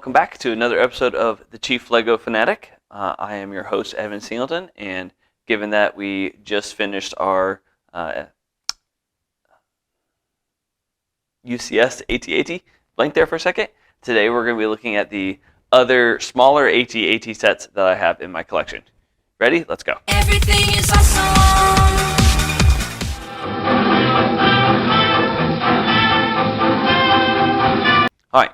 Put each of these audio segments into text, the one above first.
welcome back to another episode of The Chief Lego Fanatic. I am your host, Evan Singleton, and given that we just finished our UCS AT-AT, blank there for a second, today we're going to be looking at the other smaller AT-AT sets that I have in my collection. Ready? Let's go. Everything is awesome. Alright,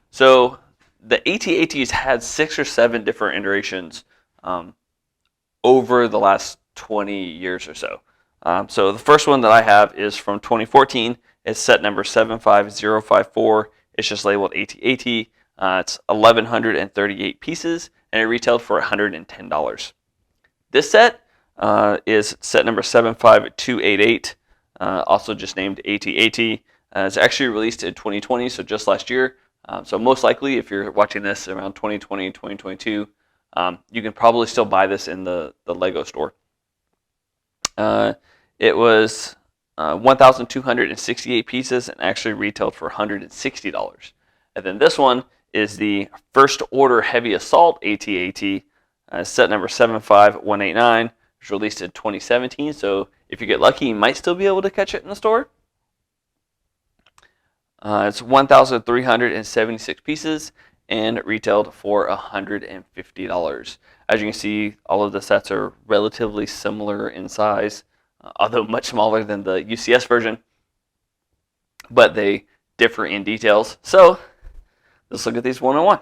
so the AT-ATs had 6 or 7 different iterations over the last 20 years or so. So the first one that I have is from 2014. It's set number 75054. It's just labeled AT-AT. It's 1,138 pieces, and it retailed for $110. This set is set number 75288, also just named AT-AT. It's actually released in 2020, so just last year. So most likely, if you're watching this around 2020, 2022, you can probably still buy this in the Lego store. It was 1,268 pieces and actually retailed for $160. And then this one is the First Order Heavy Assault AT-AT, set number 75189. It was released in 2017, so if you get lucky, you might still be able to catch it in the store. It's 1,376 pieces and retailed for $150. As you can see, all of the sets are relatively similar in size, although much smaller than the UCS version, but they differ in details. So let's look at these one on one,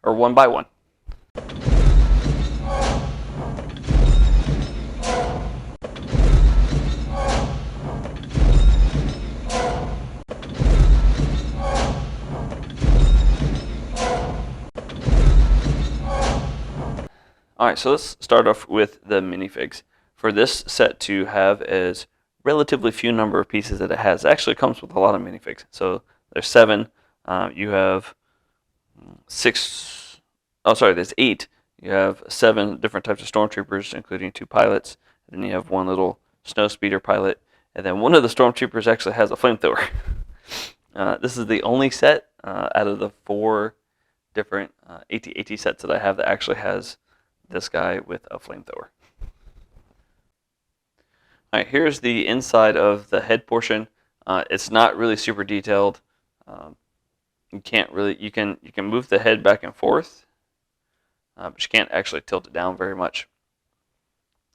or one by one. Alright, so let's start off with the Minifigs. For this set to have as relatively few number of pieces that it has, it actually comes with a lot of Minifigs. So there's 7. You have 6. Oh, sorry, there's 8. You have 7 different types of stormtroopers, including 2 pilots. And then you have 1 little snow speeder pilot. And then one of the stormtroopers actually has a flamethrower. This is the only set out of the 4 different AT-AT sets that I have that actually has this guy with a flamethrower. Alright, here's the inside of the head portion. It's not really super detailed. You can move the head back and forth, but you can't actually tilt it down very much.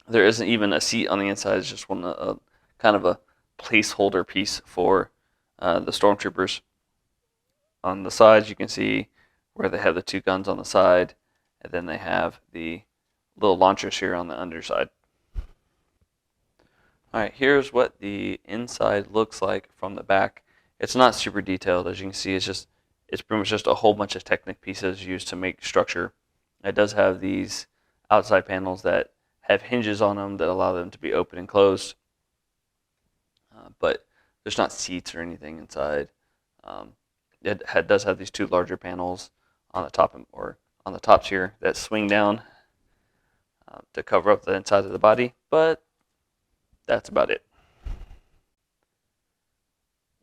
There isn't even a seat on the inside. It's just kind of a placeholder piece for the stormtroopers. On the sides, you can see where they have the 2 guns on the side, and then they have the little launchers here on the underside. Alright, here's what the inside looks like from the back. It's not super detailed, as you can see. It's pretty much just a whole bunch of Technic pieces used to make structure. It does have these outside panels that have hinges on them that allow them to be open and closed. But there's not seats or anything inside. It does have these 2 larger panels on the top, or on the tops here, that swing down to cover up the inside of the body, but that's about it.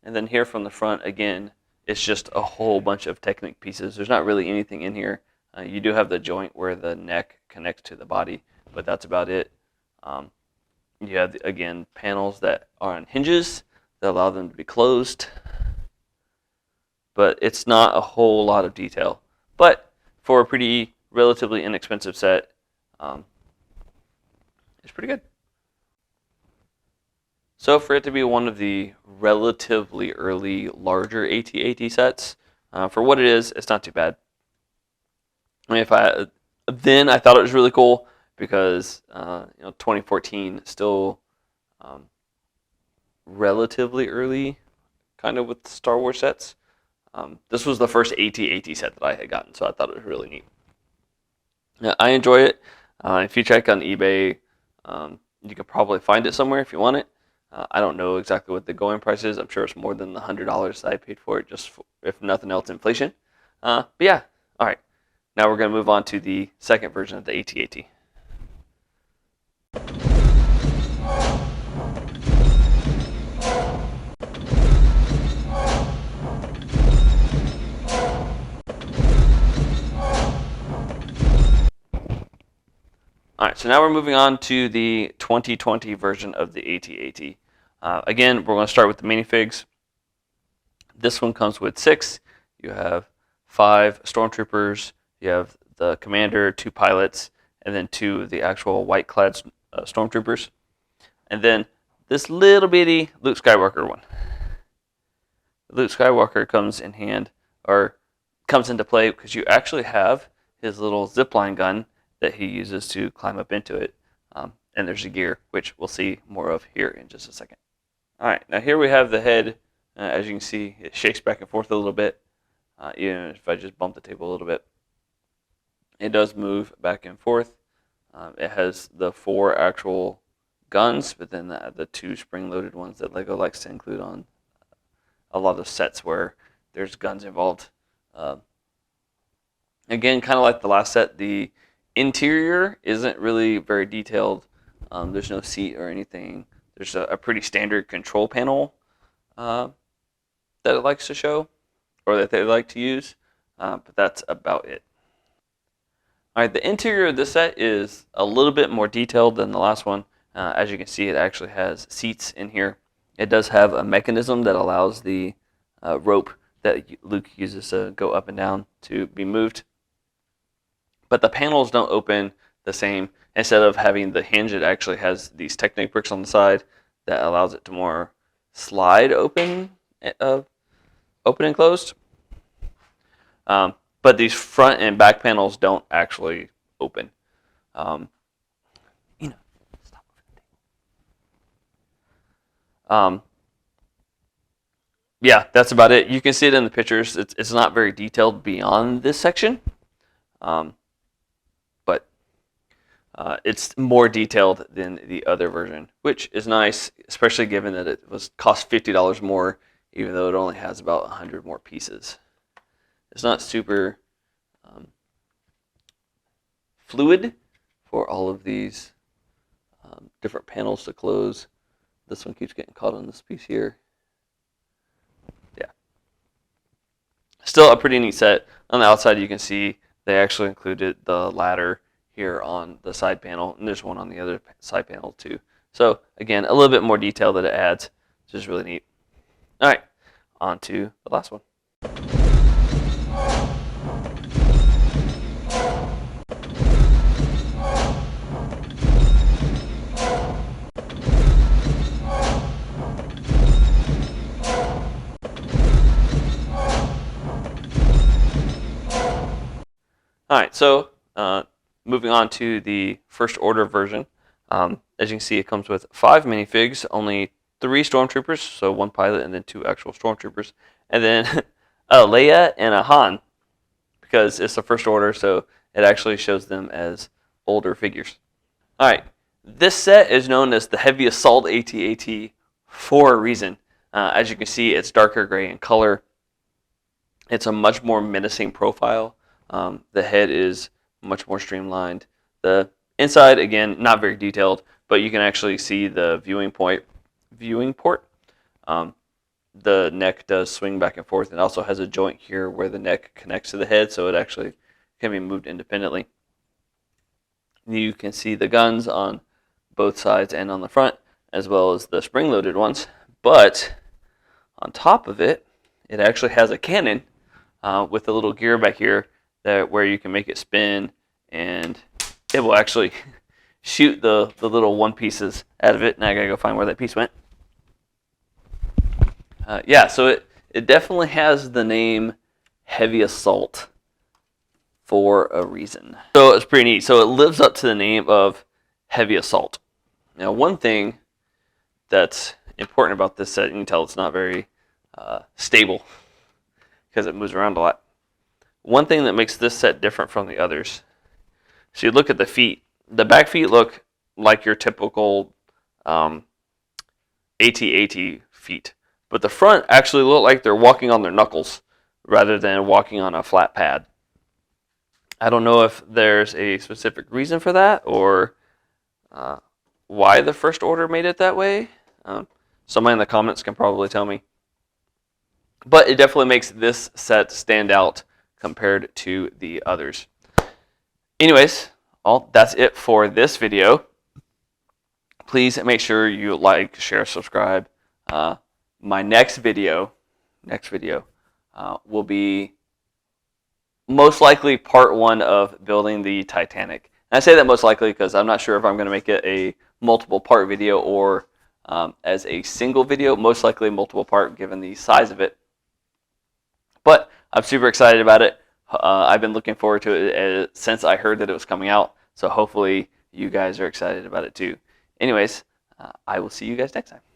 And then here from the front, again, it's just a whole bunch of Technic pieces. There's not really anything in here. You do have the joint where the neck connects to the body, but that's about it. You have, again, panels that are on hinges that allow them to be closed, but it's not a whole lot of detail. But for a pretty relatively inexpensive set, it's pretty good. So for it to be one of the relatively early larger AT-AT sets, for what it is, it's not too bad. I mean, then I thought it was really cool because 2014 still relatively early, kind of with Star Wars sets. This was the first AT-AT set that I had gotten, so I thought it was really neat. I enjoy it. If you check on eBay, you could probably find it somewhere if you want it. I don't know exactly what the going price is. I'm sure it's more than the $100 that I paid for it, just for, if nothing else, inflation. But yeah, all right. Now we're going to move on to the second version of the AT-AT. All right, so now we're moving on to the 2020 version of the AT-AT. Again, we're going to start with the Minifigs. This one comes with 6. You have 5 stormtroopers. You have the commander, 2 pilots, and then 2 of the actual white-clad stormtroopers. And then this little bitty Luke Skywalker one. Luke Skywalker comes in hand, or comes into play because you actually have his little zipline gun that he uses to climb up into it. And there's a gear, which we'll see more of here in just a second. All right, now here we have the head. As you can see, it shakes back and forth a little bit. Even if I just bump the table a little bit, it does move back and forth. It has the 4 actual guns, but then the 2 spring-loaded ones that LEGO likes to include on a lot of sets where there's guns involved. Again, kind of like the last set, the interior isn't really very detailed. There's no seat or anything. There's a pretty standard control panel that it likes to show, or that they like to use, but that's about it. All right, the interior of this set is a little bit more detailed than the last one. As you can see, it actually has seats in here. It does have a mechanism that allows the rope that Luke uses to go up and down to be moved. But the panels don't open the same. Instead of having the hinge, it actually has these Technic bricks on the side that allows it to more slide open, open and closed. But these front and back panels don't actually open. Stop yeah, that's about it. You can see it in the pictures. It's not very detailed beyond this section. But it's more detailed than the other version, which is nice, especially given that it cost $50 more, even though it only has about 100 more pieces. It's not super fluid for all of these different panels to close. This one keeps getting caught on this piece here. Yeah. Still a pretty neat set. On the outside, you can see they actually included the ladder here on the side panel, and there's one on the other side panel too. So again, a little bit more detail that it adds, which is really neat. All right, on to the last one. All right, so moving on to the first order version. As you can see, it comes with 5 minifigs, only 3 stormtroopers, so 1 pilot and then 2 actual stormtroopers, and then a Leia and a Han, because it's the first order, so it actually shows them as older figures. All right, this set is known as the Heavy Assault AT-AT for a reason. As you can see, it's darker gray in color. It's a much more menacing profile. The head is much more streamlined. The inside, again, not very detailed, but you can actually see the viewing port. The neck does swing back and forth, and also has a joint here where the neck connects to the head, so it actually can be moved independently. You can see the guns on both sides and on the front, as well as the spring-loaded ones. But on top of it, it actually has a cannon with a little gear back here where you can make it spin, and it will actually shoot the little one pieces out of it. Now I gotta go find where that piece went. Yeah, so it definitely has the name Heavy Assault for a reason. So it's pretty neat. So it lives up to the name of Heavy Assault. Now, one thing that's important about this set, you can tell it's not very stable because it moves around a lot. One thing that makes this set different from the others, so you look at the feet. The back feet look like your typical AT-AT feet, but the front actually look like they're walking on their knuckles rather than walking on a flat pad. I don't know if there's a specific reason for that, or why the First Order made it that way. Somebody in the comments can probably tell me. But it definitely makes this set stand out compared to the others. Anyways, Well, that's it for this video. Please make sure you like, share, subscribe. My next video will be most likely part 1 of building the Titanic. And I say that most likely because I'm not sure if I'm going to make it a multiple part video or as a single video. Most likely multiple part given the size of it. But I'm super excited about it. I've been looking forward to it since I heard that it was coming out. So hopefully you guys are excited about it too. Anyways, I will see you guys next time.